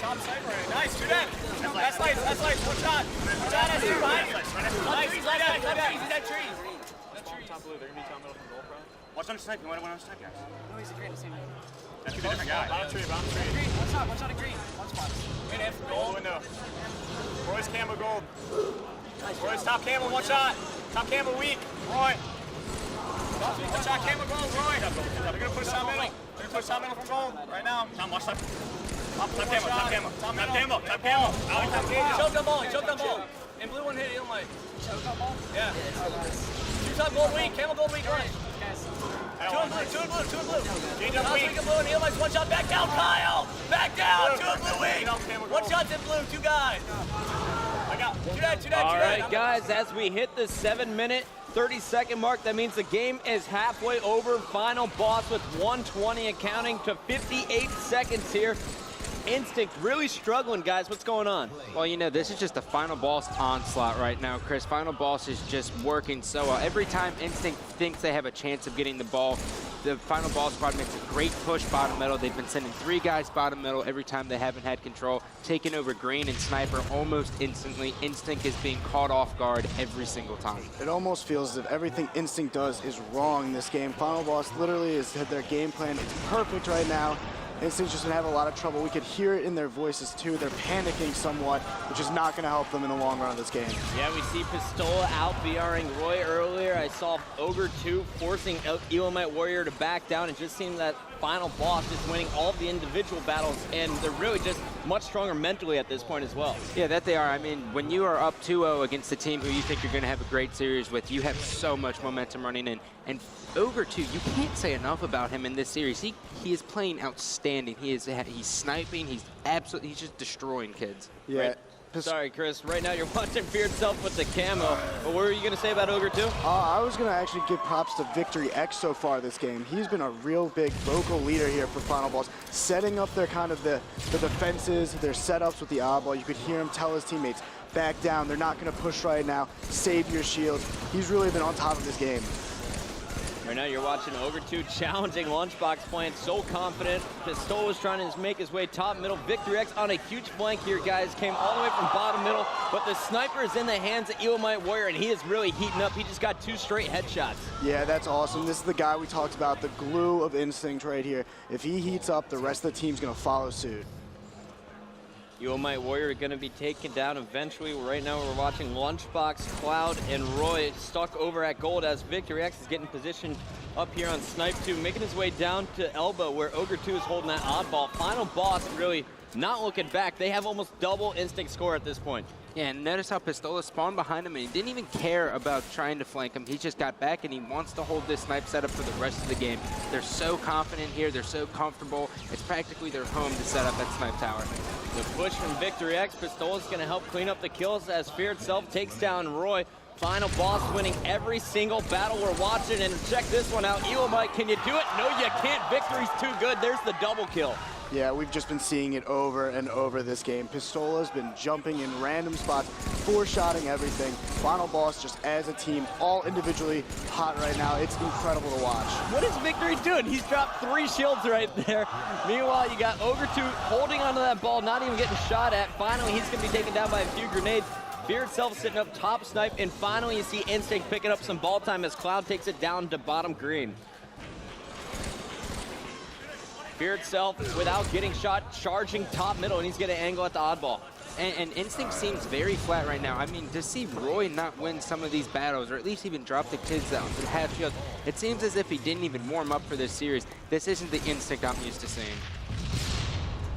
top sniper. Nice, shoot that. That's lights, one shot. One shot, that's two behind you. Nice, trees, that trees. Top blue, they're gonna be top middle from goal front. Watch on sniping, one on snipe, guys. No, he's a green, the same name. That's a different guy. Bottom tree. Green, one shot in green. One spot. Wait, F, Gold window. Roy's camo gold. Roy's top camo, one shot. Top camo weak. Roy. One shot camo gold, Roy. They're gonna push top middle. They're gonna push top middle from gold right now. Tom, watch that. Top camo. Choke them ball. And blue one hit him like. Choke on ball? Yeah. Two top gold weak, camo gold weak, right. Guys. Two and blue. Change up weak and blue and Elamite's one shot. Back down, Kyle. Back down. Two and blue weak. One shot's in blue, two guys. I got two that. All right, guys, as we hit the 7-minute, 30-second mark, that means the game is halfway over. Final boss with 120 accounting to 58 seconds here. Instinct really struggling, guys. What's going on? Well, you know, this is just the final boss onslaught right now, Chris. Final boss is just working so well. Every time Instinct thinks they have a chance of getting the ball, the final boss squad makes a great push bottom middle. They've been sending 3 guys bottom middle every time they haven't had control, taking over green and sniper almost instantly. Instinct is being caught off guard every single time. It almost feels as if everything Instinct does is wrong in this game. Final boss literally has had their game plan. It's perfect right now. Instinct's just gonna have a lot of trouble. We could hear it in their voices too. They're panicking somewhat, which is not gonna help them in the long run of this game. Yeah, we see Pistola out BRing Roy earlier. I saw Ogre 2 forcing Elamite Warrior to back down. It just seemed that final boss is winning all the individual battles, and they're really just much stronger mentally at this point as well. Yeah, that they are. I mean, when you are up 2-0 against a team who you think you're going to have a great series with, you have so much momentum running in. And Ogre 2, you can't say enough about him in this series. He is playing outstanding. He's sniping. He's just destroying kids. Yeah. Right. Sorry, Chris. Right now you're watching Feared Self with the camo. But what were you going to say about Ogre 2? I was going to actually give props to Victory X so far this game. He's been a real big vocal leader here for Final Boss, setting up their kind of the defenses, their setups with the oddball. You could hear him tell his teammates, back down. They're not going to push right now. Save your shields. He's really been on top of this game. Right now you're watching Ogre 2 challenging Lunchbox, playing so confident. Pistola was trying to make his way top middle. Victory X on a huge flank here, guys. Came all the way from bottom middle, but the sniper is in the hands of Elamite Warrior, and he is really heating up. He just got 2 straight headshots. Yeah, that's awesome. This is the guy we talked about, the glue of Instinct right here. If he heats up, the rest of the team's going to follow suit. Elamite Warrior are going to be taken down eventually. Right now we're watching Lunchbox, Cloud, and Roy stuck over at gold as Victory X is getting positioned up here on Snipe 2, making his way down to elbow where Ogre 2 is holding that oddball. Final boss really not looking back. They have almost double Instinct score at this point. Yeah, and notice how Pistola spawned behind him and he didn't even care about trying to flank him. He just got back and he wants to hold this snipe setup for the rest of the game. They're so confident here. They're so comfortable. It's practically their home to set up that snipe tower. The push from Victory X. Pistola's going to help clean up the kills as Feared Self takes down Roy. Final boss winning every single battle we're watching. And check this one out. Elamite, can you do it? No, you can't. Victory's too good. There's the double kill. Yeah, we've just been seeing it over and over this game. Pistola's been jumping in random spots, 4-shotting everything. Final boss just as a team, all individually hot right now. It's incredible to watch. What is Victory doing? He's dropped 3 shields right there. Meanwhile, you got Ogre 2 holding onto that ball, not even getting shot at. Finally, he's going to be taken down by a few grenades. Feared Self sitting up top snipe, and finally you see Instinct picking up some ball time as Cloud takes it down to bottom green. Feared Self, without getting shot, charging top middle, and he's getting an angle at the oddball. And Instinct seems very flat right now. I mean, to see Roy not win some of these battles, or at least even drop the kids down to half shield, it seems as if he didn't even warm up for this series. This isn't the Instinct I'm used to seeing.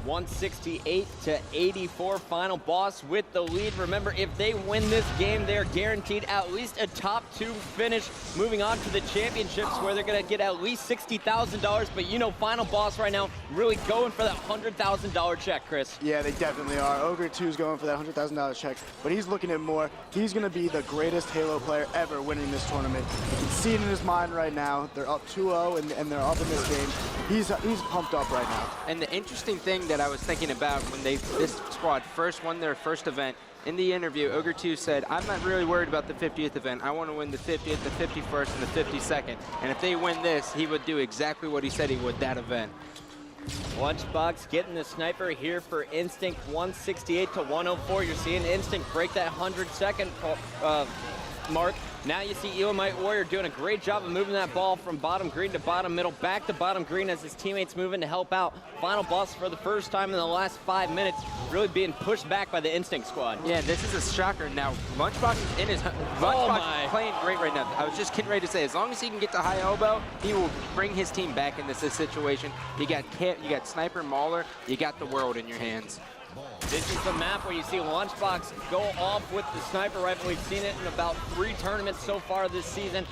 168 to 84, final boss with the lead. Remember, if they win this game, they're guaranteed at least a top 2 finish, moving on to the championships where they're gonna get at least $60,000. But you know, final boss right now really going for that $100,000 check, Chris. Yeah, they definitely are. Ogre 2's going for that $100,000 check, but he's looking at more. He's gonna be the greatest Halo player ever winning this tournament. You can see it in his mind right now. They're up 2-0 and they're up in this game. He's pumped up right now. And the interesting thing that I was thinking about when this squad first won their first event, in the interview, Ogre 2 said, I'm not really worried about the 50th event. I want to win the 50th, the 51st, and the 52nd. And if they win this, he would do exactly what he said he would that event. Lunchbox getting the sniper here for Instinct, 168 to 104. You're seeing Instinct break that 100-second mark. Now you see Elamite Warrior doing a great job of moving that ball from bottom green to bottom middle, back to bottom green as his teammates move in to help out. Final boss for the first time in the last 5 minutes, really being pushed back by the Instinct squad. Yeah, this is a shocker. Now, Lunchbox is in his... Lunchbox is playing great right now. I was just getting ready to say, as long as he can get to high elbow, he will bring his team back in this situation. You got Sniper, Mauler, you got the world in your hands. This is the map where you see Lunchbox go off with the sniper rifle. We've seen it in about 3 tournaments so far this season.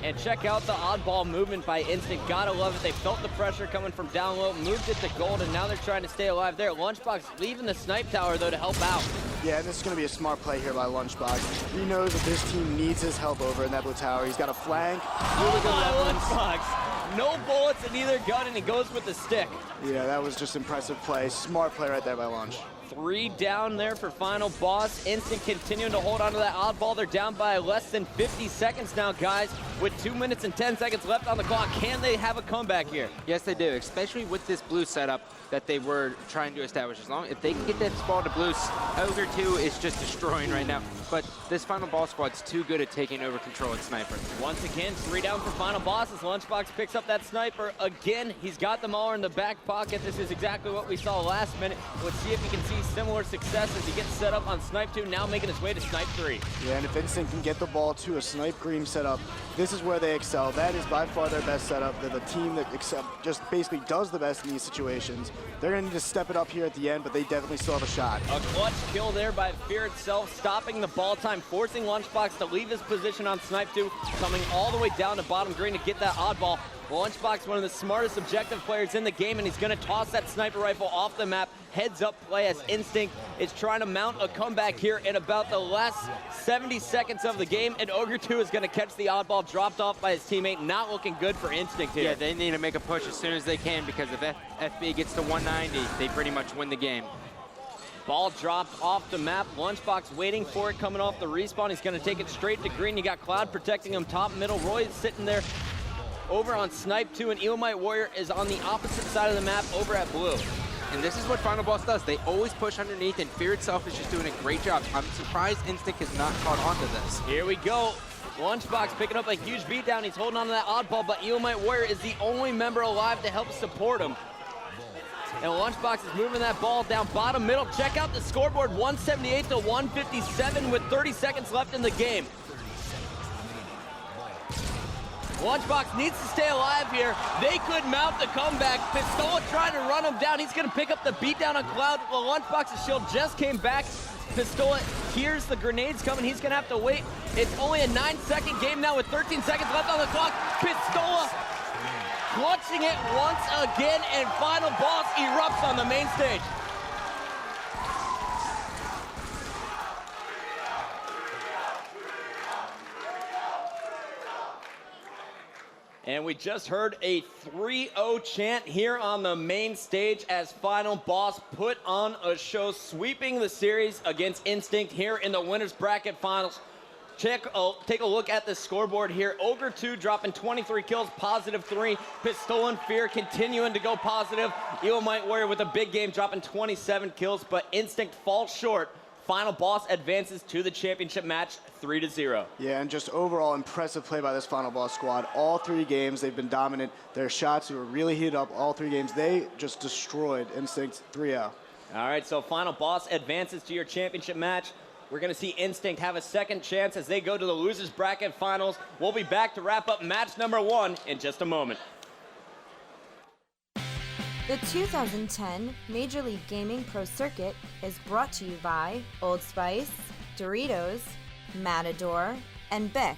And check out the oddball movement by Instinct. Gotta love it. They felt the pressure coming from down low, moved it to gold, and now they're trying to stay alive there. Lunchbox leaving the snipe tower, though, to help out. Yeah, and this is going to be a smart play here by Lunchbox. He knows that this team needs his help over in that blue tower. He's got a flank. Really good weapons. Lunchbox. No bullets in either gun, and he goes with the stick. Yeah, that was just impressive play. Smart play right there by Lunch. 3 down there for final boss. Instinct continuing to hold on to that oddball. They're down by less than 50 seconds now, guys. With 2 minutes and 10 seconds left on the clock, can they have a comeback here? Yes, they do, especially with this blue setup that they were trying to establish. If they can get this ball to blue, Ogre 2 is just destroying right now. But this final ball squad's too good at taking over control at Sniper. Once again, 3 down for final bosses. Lunchbox picks up that sniper again. He's got them all in the back pocket. This is exactly what we saw last minute. Let's see if we can see similar success as he gets set up on Snipe 2, now making his way to Snipe 3. Yeah, and if Instinct can get the ball to a Snipe Green setup, this is where they excel. That is by far their best setup. They're the team that just basically does the best in these situations. They're going to need to step it up here at the end, but they definitely still have a shot. A clutch kill there by Fear itself, stopping the ball time, forcing Lunchbox to leave his position on Snipe 2, coming all the way down to bottom green to get that oddball. Lunchbox, one of the smartest objective players in the game, and he's going to toss that sniper rifle off the map. Heads up play as Instinct is trying to mount a comeback here in about the last 70 seconds of the game, and Ogre 2 is going to catch the oddball dropped off by his teammate. Not looking good for Instinct here. Yeah, they need to make a push as soon as they can, because if FB gets to 190, they pretty much win the game. Ball dropped off the map. Lunchbox waiting for it, coming off the respawn. He's going to take it straight to green. You got Cloud protecting him top, middle. Roy is sitting there over on Snipe 2, and Elamite Warrior is on the opposite side of the map over at blue. And this is what Final Boss does. They always push underneath, and Fear itself is just doing a great job. I'm surprised Instinct has not caught on to this. Here we go. Lunchbox picking up a huge beatdown. He's holding on to that oddball, but Elamite Warrior is the only member alive to help support him. And Lunchbox is moving that ball down bottom middle. Check out the scoreboard, 178 to 157 with 30 seconds left in the game. Lunchbox needs to stay alive here. They could mount the comeback. Pistola trying to run him down. He's going to pick up the beatdown on Cloud. Well, Lunchbox's shield just came back. Pistola hears the grenades coming. He's going to have to wait. It's only a 9-second game now with 13 seconds left on the clock. Pistola clutching it once again, and final boss erupts on the main stage. And we just heard a 3-0 chant here on the main stage as Final Boss put on a show, sweeping the series against Instinct here in the winner's bracket finals. Take a look at the scoreboard here. Ogre 2 dropping 23 kills, positive 3. Pistola and Fear continuing to go positive. Elamite Warrior with a big game, dropping 27 kills, but Instinct falls short. Final Boss advances to the championship match 3-0. Yeah, and just overall impressive play by this Final Boss squad. All 3 games, they've been dominant. Their shots were really heated up all 3 games. They just destroyed Instinct 3-0. All right, so Final Boss advances to your championship match. We're going to see Instinct have a second chance as they go to the losers bracket finals. We'll be back to wrap up match number 1 in just a moment. The 2010 Major League Gaming Pro Circuit is brought to you by Old Spice, Doritos, Matador, and Bic.